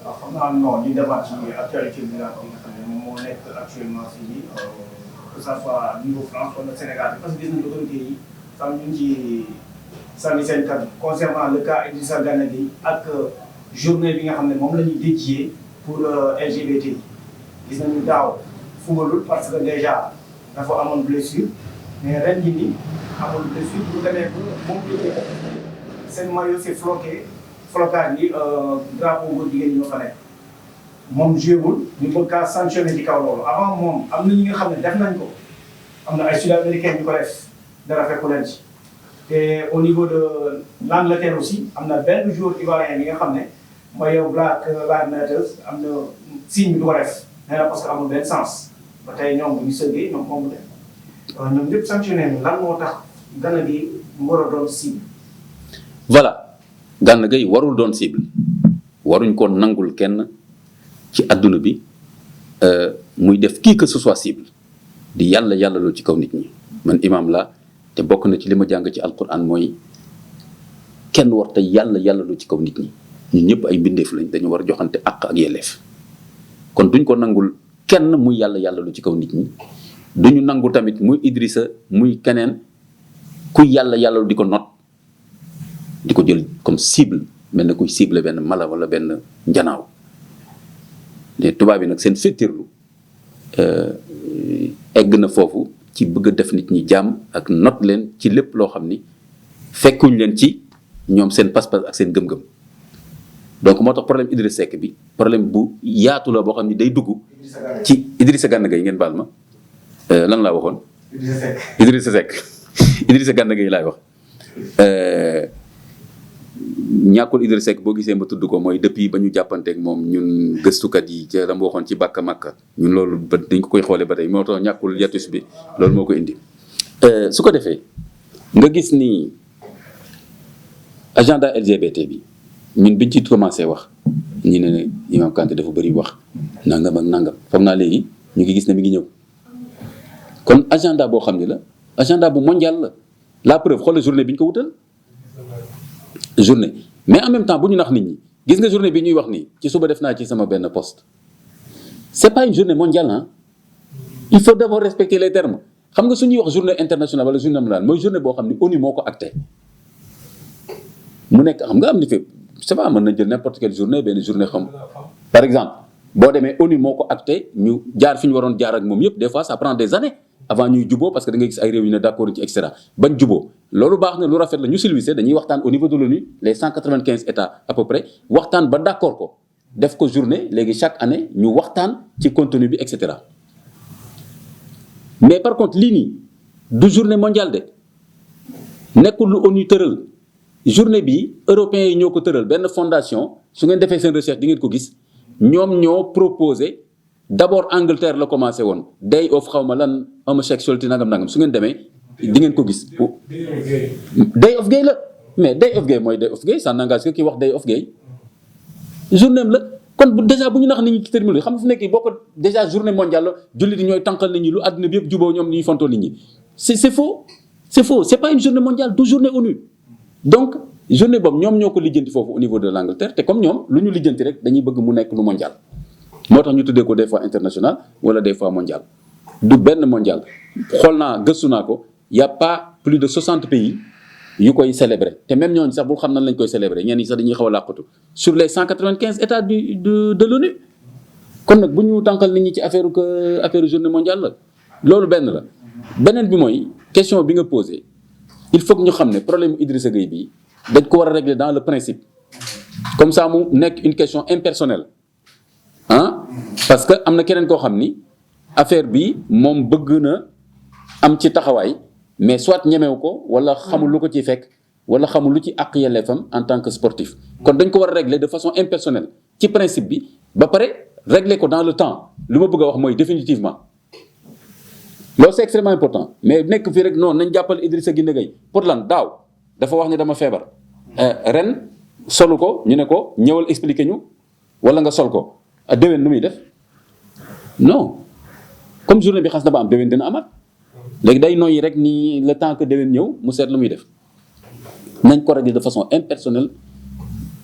waaw xam naa non ñu demaat ci actualité bi nga xam ne moom moo nekk actuellement fii que ça soit niveau France wala Sénégal parce que gis nañu autorités yi tam ñu ngi ci sànni seen kàddu concernant le cas Idrissa Gana Gueye ak journée bi nga xam ne moom la ñuy dédié pour LGBT yi gis nañu daaw fubalul parce que déjà dafa amoon blessure mais ren jii nii amul blessure bu demee ba moom seen maillot c'est flocage yi drapeau góor jigéen ñi ñoo fa nekk moom joué-wul ñu bëgg kaa sanctionné ci kaw loolu avant moom am na ñi nga xam ne def nañ ko am na ay sud-américains ñu ko def dara fekku leen ci te au niveau de l'Angleterre aussi am na benn joueur ivoirien bi nga xam ne mooy Black Lives Matter am na signe bi du ko def nee na parce que amul benn sens ba tey ñoom bu ñu sëggee ñoom moom def ñoom ñëpp sanctionné ñu lan moo tax Gana Gueye mu war a doon cible. voilà Gana Gueye warul doon cible waruñ ko nangul kenn ci adduna bi muy def qui que ce soit cible di yàlla lu ci kaw nit ñi man imam la te bokk na ci li ma jàng ci alquran mooy kenn war te yàlla lu ci kaw nit ñi ñun ñëpp ay mbindeef lañ dañu war a joxante àq ak yelleef kon duñ ko nangul kenn muy yàlla lu ci kaw nit ñi duñu nangu tamit muy Idrissa muy keneen kuy yàlla di ko not di ko jël comme cible mel na kuy cible benn mala wala benn njanaaw les tubaab yi nag seen féttirlu egg na foofu ci bëgg a def nit ñi jàmm ak not leen ci lépp loo xam ni fekkuñ leen ci ñoom seen pas-pas ak seen gëm-gëm donc moo tax problème Idrissa Seck bi problème bu yaatu la boo xam ni day dugg ci Idrissa Gana Gueye ngeen baal ma lan laa waxoon Idrissa Seck Idrissa Gana Gueye laay wax ñàkkul Idrissa Seck boo gisee ma tudd ko mooy depuis ba ñu jàppanteeg moom ñun gëstukat yi ca la ma waxoon ci bàkka màkka ñun loolu ba dañ ko koy xoolee ba tey moo tax ñàkkul yatus bi loolu moo ko indi su ko defee nga gis ni agenda LGBT bi ñun biñ ci commencé wax ñi ne Imam Kanté dafa bëri wax nangam ak nangam foog naa léegi ñu ngi gis ne mi ngi ñëw kon agenda boo xam ne la agenda bu mondial la preuve xoolal journée bi ñu ko wutal journée mais en même temps bu ñu nax nit ñi gis nga journée bi ñuy wax nii ci suba def naa ci sama benn poste c'est pas une journée mondiale ah il faut d'abord respecter les termes xam nga su ñuy wax journée internationale wala journée mondiale mooy journée boo xam ni ONU moo ko acté mu nekk xam nga am ni fi c'est pas mën na jël n'importe quelle journée benn journée xam par exemple boo demee ONU moo ko acté ñu jaar fi ñu waroon jaar ak moom yëpp des fois ça prend des années avant ñuy juboo parce que da ngay gis ay réew yu ne d'accord ci et cetera bañ juboo loolu baax na lu rafet la ñu silvissé dañuy waxtaan au niveau de l'ONU les 195 états à peu près waxtaan ba d'accord ko def ko journée léegi chaque année ñu waxtaan ci contenu bi et cetera mais par contre lii nii du journée mondiale de nekkul lu ONU tëral journée bi européens yi ñoo ko tëral benn fondation su ngeen defee seen recherche di ngeen ko gis ñoom ñoo proposé d'abord Angleterre la commencé woon day of xawma lan homosexualité nangam su ngeen demee di ngeen ko gis. day of gay la mais day of gay mooy day of gay ça n'engage que ki wax day of gay journée am la kon bu déjà bu ñu nax nit ñi ci terminologie xam nga fu nekk boo ko déjà journée mondiale la jullit yi ñooy tànqal nit ñi lu àdduna bi yëpp juboo ñoom ñuy fontoo nit ñi c'est faux c'est pas une journée mondiale du journée ONU donc journée boobu ñoom ñoo ko lijjanti foofu au niveau de l'Angleterre te comme ñoom lu ñu lijjanti rek dañuy bëgg mu nekk lu mondial moo tax ñu tuddee ko des fois international wala des fois mondial du benn mondial xool naa gëstu naa ko y a pas plus de 60 pays yu koy célébrer te même ñooñu sax bul xam nan lañ koy célébrer ñenn ñi sax dañuy xaw a làqatu sur les 195 états de l'ONU kon nag bu ñu tànqal nit ñi ci affaire journée mondiale la loolu benn la beneen bi mooy question bi nga posé il faut que ñu xam ne problème Idrissa Gueye bi dañ ko war a régler dans le principe comme ça mu nekk une question impersonnelle parce que am na keneen koo xam ni affaire bi moom bëgg na am ci taxawaay mais soit ñemew ko wala xamul lu ko ciy fekk wala xamul lu ci àq yelleefam en tant que sportif kon dañ ko war a régler de façon impersonnelle ci principe bi ba pare régler ko dans le temps lu ma bëgg a wax mooy définitivement loolu c'est extrêmement important mais nekk fii rek non nañ jàppal Idrissa Gueye pour lan daaw dafa wax ne dama feebar ren solu ko ñu ne ko ñëwal expliquer ñu wala nga sol ko déwén nu muy def non comme journée bi xas na ba am déwén dina amaat léegi day noyyi rek ni le temps que déwén ñëw mu seet lu muy def nañ ko régler de façon impersonnelle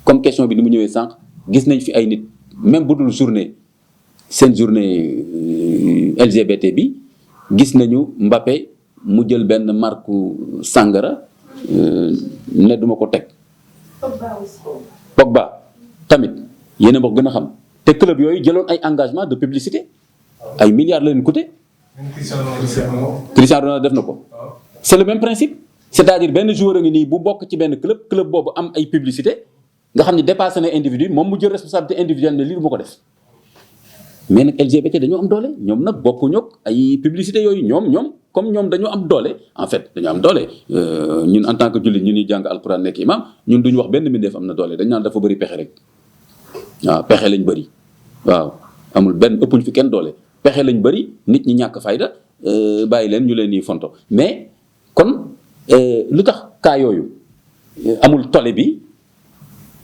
comme question bi ni mu ñëwee sànq gis nañ fi ay nit même bu dul journée seen journée LGBT bi gis nañu Mbappé mu jël benn marque sàngara ne duma ko teg. Pogba tamit yéen a ma ko gën a xam te club yooyu jëloon ay engagement de publicité ay milliards la leen coûté. Cristiano Ronaldo def na ko. C'est le même principe c'est-à-dire benn joueur a ngi nii bu bokk ci benn club boobu am ay publicité nga xam ne dépassé na individu moom mu jël responsabilité individuelle ne lii du ma ko def mais nag LGBT dañoo am doole ñoom nag bokkuñu ak ay publicité yooyu ñoom comme ñoom dañoo am doole en fait dañoo am doole ñun en tant que jullit ñu ñuy jàng alxuraan nekk imam ñun duñu wax benn mbindeef am na doole dañ naan dafa bëri pexe rek waaw pexe lañ bëri waaw amul benn ëppuñ fi kenn doole pexe lañ bëri nit ñi ñàkk fayda bàyyi leen ñu leen nii fonto mais kon lu tax cas yooyu amul tole bi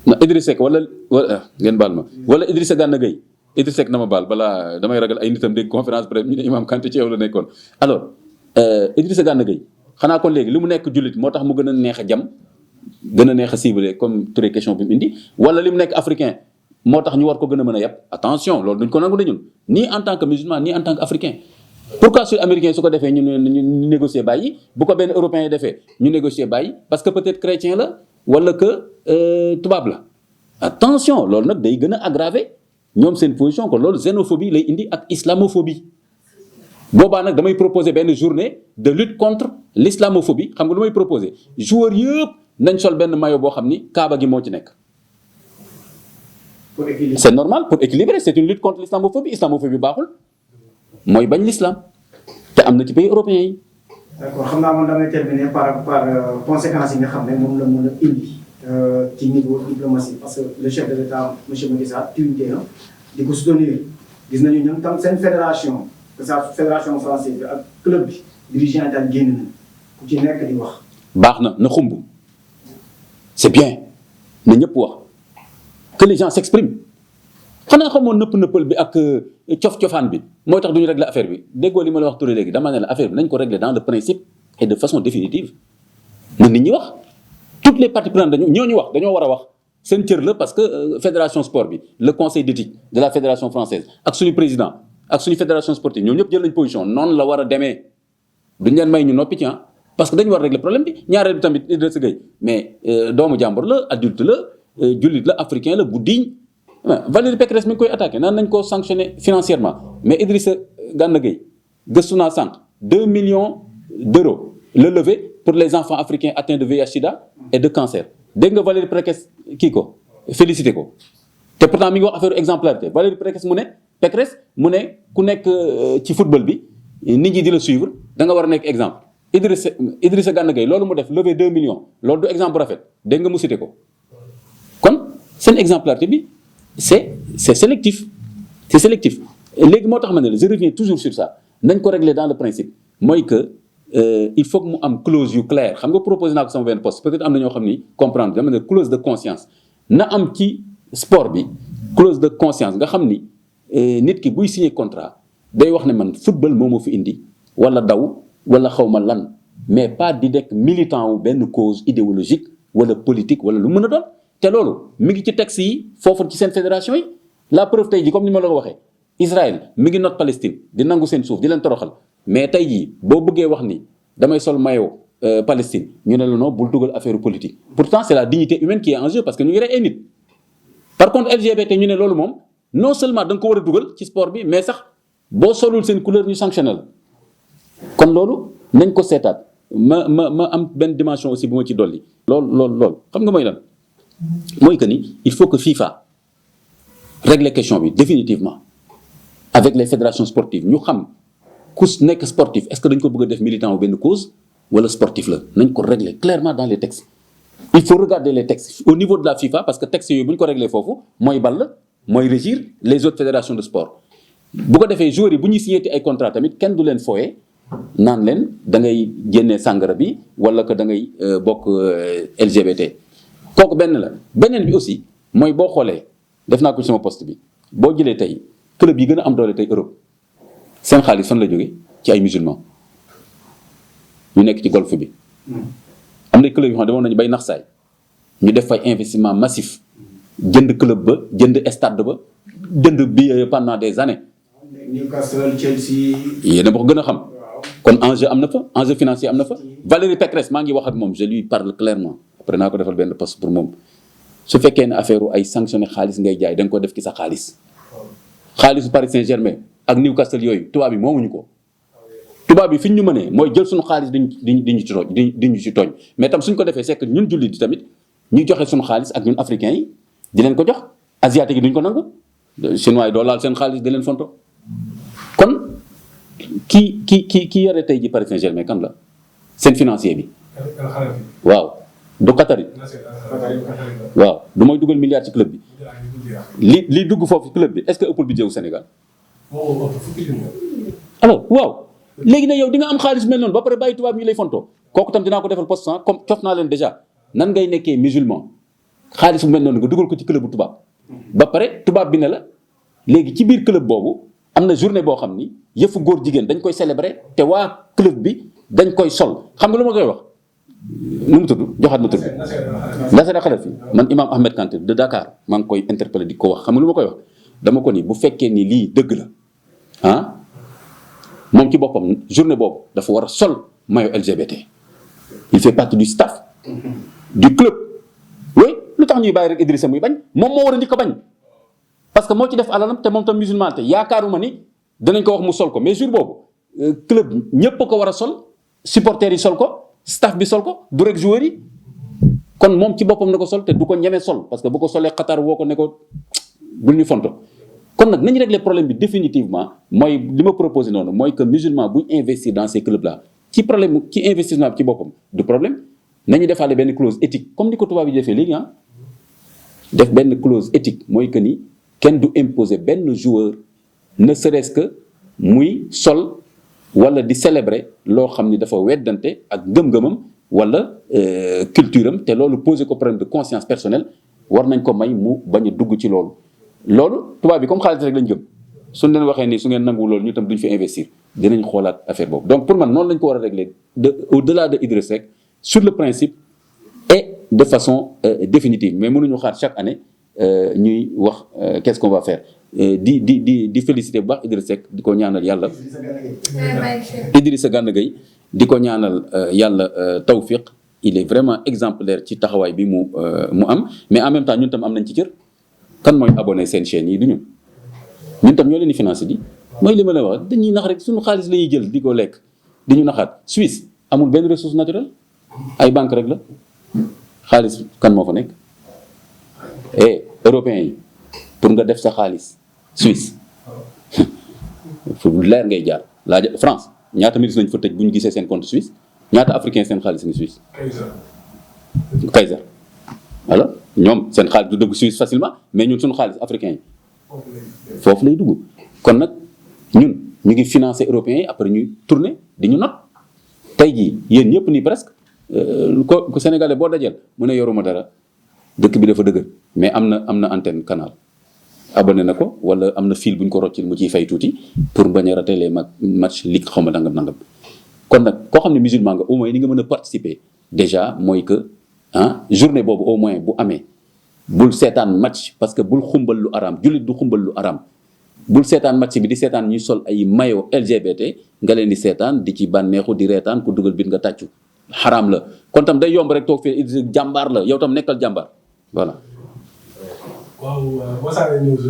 na Idrissa Seck wala ngeen baal ma wala Idrissa Gana Gueye Idrissa Seck na ma baal balaa damay ragal ay nitam dégg conférence bref ñu ne Imam Kanté ci yow la nekkoon alors Idrissa Gana Gueye xanaa kon léegi li mu nekk jullit moo tax mu gën a neex a jam gën a neex a ciblé comme Touré question bi mu indi wala li mu nekk africain moo tax ñu war ko gën a mën a yàpp attention loolu duñ ko nangu de ñun ni en tant que musulman ni en tant que africain pourquoi sud américain su ko defee ñu négocier bàyyi bu ko benn européen yi defee ñu négocier bàyyi parce que peut-être chrétien la wala que tubaab la attention loolu nag day gën a aggraver ñoom seen position ko loolu xénophobie lay indi ak islamophobie boobaa nag damay proposer benn journée de lutte contre l'islamophobie xam nga lu may proposer joueurs yëpp nañ sol benn maillot boo xam ni kaaba gi moo ci nekk. C'est normal pour équilibrer c'est une lutte contre l'islamophobie baaxul mooy bañ l'islam te am na ci pays européens yi. D'accord xam naa man damay terminer par conséquences yi nga xam ne moom la mën a indi ci niveau diplomatie parce que le chef de l'État monsieur Macky Sall tuuti na di ko soutenir gis nañu ñoom tam seen fédération que ça fédération française bi ak club bi dirigeant daal génn na ku ci nekk di wax. baax na xumb c'est bien na ñëpp wax que les gens s'expriment xanaa xamoon nëppal bi ak cof-cofaan bi mooy tax duñu régler affaire bi déggoo li ma la wax turé léegi dama ne la affaire bi nañ ko régler dans le principe et de façon définitive na nit ñi wax toutes les parties prenantes dañoo war a wax seen cër la parce que fédération sport bi le conseil d'éthique de la fédération française ak suñu président ak suñu fédération sportive ñoom ñëpp jël nañ position noonu la war a demee duñ leen may ñu noppi ci parce que dañu war a régler problème bi ñaareel bi tamit Idrissa Gueye mais doomu jàmbur la adulte la jullit la africain la bu digne Valérie Pécresse mi ngi koy attaqué naan nañ koo sanctionné financièrement mais Idrissa Gana Gueye gëstu naa sànq 2 millions d'euros le levé pour les enfants africains atteints de VIH/SIDA et de cancer dégg nga Valérie Pécresse kii ko félicité ko te pourtant mi ngi wax affaire exemplarité Valérie Pécresse mu ne ku nekk ci football bi nit ñi di la suivre da nga war a nekk exemple Idrissa Gana Gueye loolu mu def levé 2 millions loolu du exemple rafet dégg nga mu cité ko kon seen exemplarité bi c'est sélectif léegi moo tax ma ne la je reviens toujours sur ça nañ ko régler dans le principe mooy que il faut que mu am clause yu claire xam nga proposé naa ko sama benn poste peut-être am na ñoo xam ni comprendre dama ne clause de conscience na am ci sport bi clause de conscience nga xam ni nit ki buy signer contrat day wax ne man football moo ma fi indi wala daw wala xaw ma lan mais pas di nekk militant wu benn cause idéologique wala politique wala lu mën a doon te loolu mi ngi ci texte yi foofu ci seen fédération yi la preuve tey jii comme ni ma la ko waxee Israël mi ngi noot Palestine di nangu seen suuf di leen toroxal mais tey jii boo bëggee wax ni damay sol maillot Palestine ñu ne la non bul dugal affaire politique pourtant c'est la dignité humaine qui est en jeu parce que ñu ngi rey ay nit par contre LGBT ñu ne loolu moom non seulement da nga ko war a dugal ci sport bi mais sax boo solul seen couleur ñu sanctionné la kon loolu nañ ko seetaat ma am benn dimension aussi bu ma ci dolli. loolu xam nga mooy lan mooy que ni il faut que FIFA règle question bi définitivement avec les fédérations sportives ñu xam ku nekk sportif est-ce que dañ ko bëgg a def militant ou benn cause wala sportif la nañ ko régler clairement dans les textes. il faut regarder les textes au niveau de la FIFA parce que textes yooyu bu ñu ko régler foofu mooy ball mooy régir les autres fédérations de sport bu ko defee joueurs yi bu ñuy signé ay contrat tamit kenn du leen fooyee naan leen da ngay génnee sàngara bi wala que da ngay bokk LGBT kooku benn la beneen bi aussi mooy boo xoolee def naa ko sama poste bi boo jëlee tey club yi gën a am doole tey Europe seen xaalis fan la jóge ci ay musulmans ñu nekk ci golfe bi am na club yoo xam ne demoon nañu bay nax saay ñu def fay investissement massif jënd club ba jënd stade ba jënd billet pendant des années. Newcastle Chelsea. yéen a ma ko gën a xam. kon enjeu am na fa enjeu financier am na fa. Valérie Pécresse maa ngi wax ak moom je lui parle clairement après naa ko defal benn poste pour moom su fekkee ne affaire ay sanctionné xaalis ngay jaay da nga ko def ci sa xaalis. xaalisu Paris Saint-Germain ak Newcastle yooyu tubaab bi moomuñu ko. tubaab bi fi ñu mënee mooy jël suñu xaalis di ñu ci tooñ mais tam suñ ko defee c'est que ñun jullit di tamit ñu joxe suñu xaalis ak ñun africains yi di leen ko jox asiatique yi duñ ko nangu chinois yi doo laal seen xaalis di leen fonto kon ki yore tey ji Paris Saint-Germain kan la seen financier bi waaw du Qatari waaw du mooy dugal milliard ci club bi li dugg foofu club bi est-ce que ëppul budget wu Sénégal alors waaw léegi nag yow di nga am xaalis mel noonu ba pare bàyyi tubaab ñu lay fontoo kooku tam dinaa ko defal poste comme cof naa leen déjà nan ngay nekkee musulman xaalis bu mel noonu nga dugal ko ci club bu tubaab ba pare tubaab bi ne la léegi ci biir club boobu am na journée boo xam ni yëfu góor jigéen dañ koy célébrer te waa club bi dañ koy sol xam nga lu ma koy wax nu mu tudd joxaat ma tudd Nasser Khelaïfi man imam Ahmed Kanté de Dakar maa ngi koy interpellé di ko wax xam nga lu ma koy wax dama ko ni bu fekkee ni lii dëgg la ah moom ci boppam journée boobu dafa war a sol maillot LGBT il fait partie du staff du club oui lu tax ñuy bàyyi rek Idrissa muy bañ moom moo war a njëkk a bañ parce que moo ci def alalam te moom tam musulman te yaakaaruma ni danañ ko wax mu sol ko mais jour boobu club ñëpp a ko war a sol supporters yi sol ko staff bi sol ko du rek joueurs yi kon moom ci boppam na ko sol te du ko ñeme sol parce que bu ko solee Qatar woo ko ne ko bul ñu fonto kon nag nañu régler problème bi définitivement mooy li ma proposé noonu mooy que musulman buñ investir dans ces clubs là ci problème ci investissement bi ci boppam du problème nañu defaale benn clause éthique comme ni ko tubaab yi defee léegi ah def benn clause éthique mooy que ni kenn du imposer benn joueur ne serait-ce que muy sol wala di célébrer loo xam ni dafa weddante ak gëm-gëmam wala culture am te loolu poser ko problème de conscience personnelle war nañ ko may mu bañ a dugg ci loolu. loolu tubaab bi comme xaalis rek lañ gëm suñ leen waxee ni su ngeen nangu loolu ñu tam duñ fi investir dinañ xoolaat affaire boobu donc pour man noonu lañ ko war a régler au-delà de Idriss Seck sur le principe et de façon définitive mais mënuñu xaar chaque année ñuy wax qu'est-ce qu'on va faire di féliciter bu baax Idriss Seck di ko ñaanal yàlla Idrissa Gana Gueye di ko ñaanal yàlla tawfiq il est vraiment exemplaire ci taxawaay bi mu am mais en même temps ñun tam am nañ ci cër kan mooy abonné seen chaîne yi du ñun tam ñoo leen di financé di mooy li ma la wax dañuy nax rek suñu xaalis la ñuy jël di ko lekk di ñu naxaat Suisse amul benn ressource naturelle ay banque rek la xaalis kan moo fa nekk européens yi pour nga def sa xaalis Suisse fu leer ngay jaar laaj France ñaata ministre lañu fa tëj bu ñu gisee seen compte Suisse ñaata africain seen xaalis ni Suisse Kaiser alors ñoom seen xaalis du dugg Suisse facilement mais ñun suñu xaalis africain yi foofu lay dugg kon nag ñun ñu ngi financer européens yi après ñuy tourner di ñu not tey jii yéen ñëpp nii presque ko sénégalais boo dajeel mu ne yoruma dara dëkk bi dafa dëgër mais am na antenne canal abonné na ko wala am na fil bu ñu ko roccil mu ciy fay tuuti pour bañ a rater les match ligue xaw ma nangam kon nag koo xam ne musulman nga au moins ni nga mën a participer déjà mooy que journée boobu au moins bu amee bul seetaan match parce que bul xumbal lu araam jullit du xumbal lu araam bul seetaan match bi di seetaan ñuy sol ay maillot LGBT nga leen di seetaan di ci bànneexu di reetaan ku dugal bit nga tàccu xaraam la kon tam day yomb rek toog fii jàmbaar la yow tam nekkal jàmbaar voilà. waaw Wassare News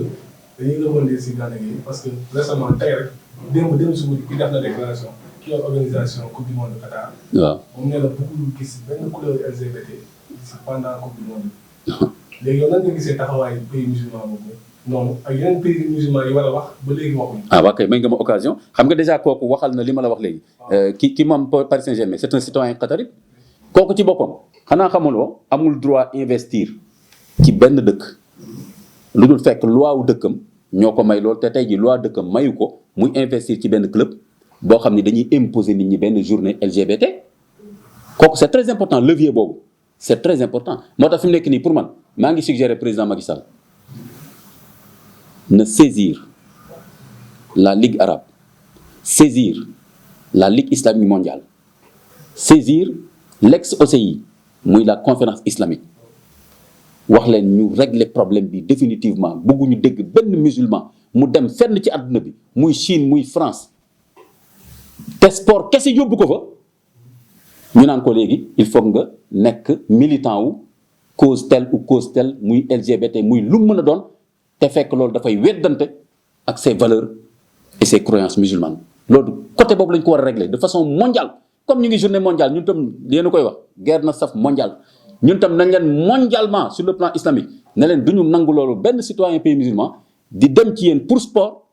dañuy rebondir si Gana Gueye parce que récemment tey rek démb si guddi ki def na déclaration ki yor organisation coupe du monde Qatar. waaw moom nee na bëggul gis benn couleur LGBT pendant coupe du monde. léegi yow nan nga gisee taxawaayu pays musulman boobu noonu ak yeneen pays musulman yi war a wax ba léegi waxuñu. waaw kay may nga ma occasion xam nga déjà kooku waxal na li ma la wax léegi. ki moom Paris Saint-Germain c'est un citoyen qatari kooku ci boppam xanaa xamuloo amul droit investir ci benn dëkk lu dul fekk loi wu dëkkam ñoo ko may loolu te tey ji loi dëkkam mayu ko muy investir ci benn club boo xam ni dañuy imposer nit ñi benn journée LGBT kooku c'est très important levier boobu c'est très important moo tax fi mu nekk nii pour man maa ngi suggérer président Macky Sall na saisir la Ligue arabe saisir la Ligue islamique mondiale saisir l'ex-OCI muy la conférence islamique wax leen ñu régler problème bi définitivement bëgguñu dégg benn musulman mu dem fenn ci àdduna bi muy Chine muy France te sport kese yóbbu ko fa ñu naan ko léegi il faut nga nekk militant wu cause telle ou cause telle muy LGBT muy lu mu mën a doon te fekk loolu dafay weddante ak ses valeurs et ses croyances musulmanes loolu côté boobu lañ ko war a régler de façon mondiale comme ñu ngi journée mondiale ñun tam yéen a koy wax guerre na saf mondial ñun tam nañ leen mondialement sur le plan islamique ne leen du ñu nangu loolu benn citoyen pays musulman di dem ci yéen pour sport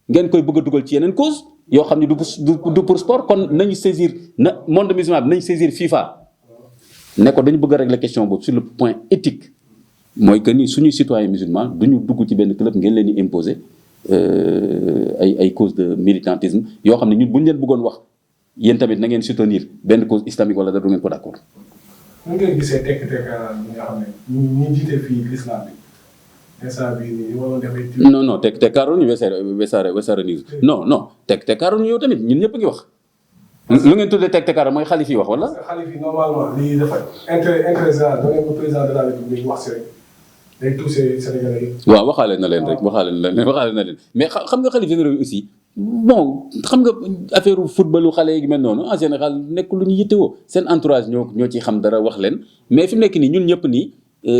ngeen koy bëgg a dugal ci yeneen cause yoo xam ne du pour sport kon nañu saisir na monde musulman bi nañu saisir FIFA ne ko dañu bëgg a régler question boobu sur le point éthique mooy que ni suñuy citoyen musulman du ñu dugg ci benn club ngeen leen di imposer ay cause de militantisme yoo xam ne ñun bu ñu leen bëggoon wax yéen tamit na ngeen soutenir benn cause islamique wala da du ngeen ko d'accord. nan ngeen gisee tekk-tekkaaral bi nga xam ne ñu jiite fii l'islam bi instant bii nii waroon defee. non tekk-tekkaaral ñu Wassare News non tekk-tekkaaral ñu yow tamit ñun ñëpp a ngi wax. lu ngeen tuddee tekk-tekkaaral mooy xalif yi wax wala. parce que xalif yi normalement lii dafa intérêt général da ngeen ko président de la république wax si rek day touché Sénégalais yi. waaw waxaale na leen rek waxaale na leen mais xam nga xalif généraux yi aussi bon xam nga affaire footballu xale yi mel noonu en général nekk lu ñu yittewoo seen entourage ñoo ciy xam dara wax leen mais fi mu nekk nii ñun ñëpp nii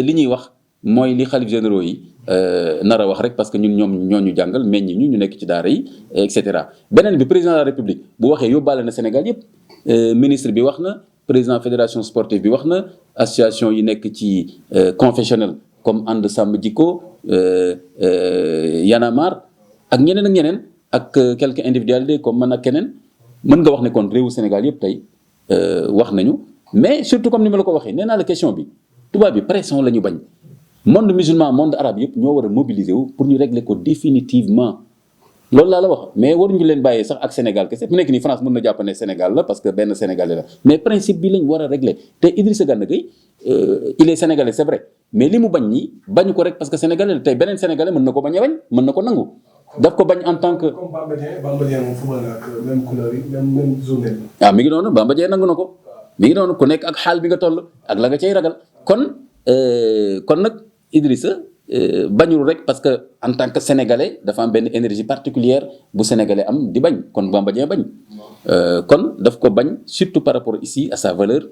li ñuy wax mooy li xalif généraux yi nar a wax rek parce que ñun ñoo ñu jàngal meññ ñu nekk ci daara yi et cetera. beneen bi président de la république bu waxee yóbbaale na Sénégal yëpp ministre bi wax na président fédération sportive bi wax na association yi nekk ci confessionnel comme ànd sàmm jikko Y'en a marre ak ñeneen ak quelques individualités comme man ak keneen mën nga wax ne kon réewu Sénégal yëpp tey wax nañu mais surtout comme ni ma la ko waxee nee naa la question bi tubaab bi pression la ñu bañ monde musulman monde arabe yëpp ñoo war a mobiliser wu pour ñu régler ko définitivement loolu laa la wax mais waruñu leen bàyyee sax ak Sénégal kese mu nekk nii France mën na jàpp ne Sénégal la parce que benn Sénégalais la mais principe bi lañ war a régler te Idrissa Gana Gueye il est sénégalais c'est vrai mais li mu bañ nii bañu ko rek parce que sénégalais la tey beneen sénégalais mën na ko bañ a bañ mën na ko nangu daf ko bañ en tant que. comme Bamba Dieng moom football ak même couleur yi même journée bi. mi ngi noonu Bamba Dieng nangu na ko mi ngi noonu ku nekk ak xaal bi nga toll ak la nga cay ragal kon nag Idrissa bañul rek parce que en tant que sénégalais dafa am benn énergie particulière bu sénégalais am di bañ kon Bamba Dieng bañ kon daf ko bañ surtout par rapport ici à sa valeur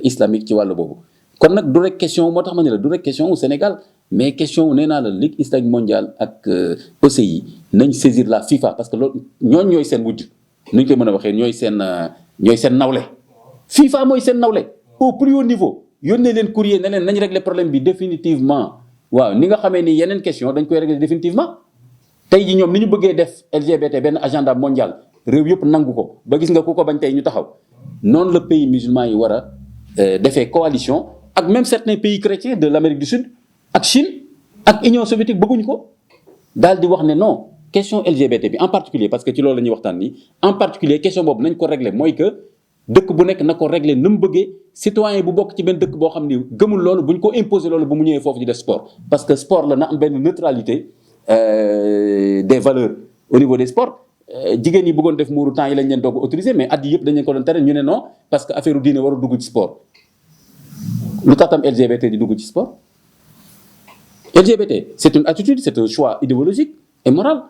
islamique ci wàllu boobu kon nag du rek question moo tax ma ne la du rek question au Sénégal mais question nee naa la Ligue islamique mondiale ak OCI nañ saisir la FIFA parce que loolu ñooy seen wujj nuñ koy mën a waxee ñooy seen nawle FIFA mooy seen nawle au plus haut niveau yónnee leen courrier ne leen nañ régler problème bi définitivement waaw ni nga xamee ni yeneen question dañ koy régler définitivement tey ji ñoom ni ñu bëggee def LGBT benn agenda mondial réew yëpp nangu ko ba gis nga ku ko bañ tey ñu taxaw noonu la pays musulman yi war a defee coalition ak même certains pays chrétiens de l'Amérique du Sud ak Chine ak Union soviétique bëgguñu ko daal di wax ne non question LGBT bi en particulier parce que ci loolu la ñuy waxtaan nii en particulier question boobu nañ ko régler mooy que dëkk bu nekk na ko régler na mu bëggee citoyen bu bokk ci benn dëkk boo xam ni gëmul loolu bu ñu ko imposer loolu bu mu ñëwee foofu di def sport parce que sport la na am benn neutralité des valeurs au niveau des sports jigéen yi bëggoon def muuru temps yi lañ leen doog autorisé mais at yi yëpp dañ leen ko doon tere ñu ne non parce que affaire u diine warul dugg ci sport lu tax tam LGBT di dugg ci sport LGBT c'est une attitude c'est un choix idéologique et moral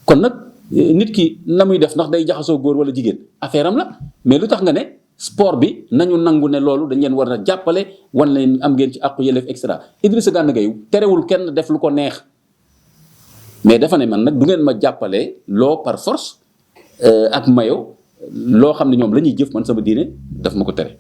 kon nag nit ki na muy def ndax day jaxasoo góor wala jigéen affaire am la mais lu tax nga ne sport bi nañu nangu ne loolu dañ leen war a jàppale wan leen am ngeen ci àqu yelleef et cetera Idrissa Gana Gueye terewul kenn def lu ko neex mais dafa ne man nag du ngeen ma jàppale loo par force ak mayo loo xam ne ñoom la ñuy jëf man sama diine daf ma ko tere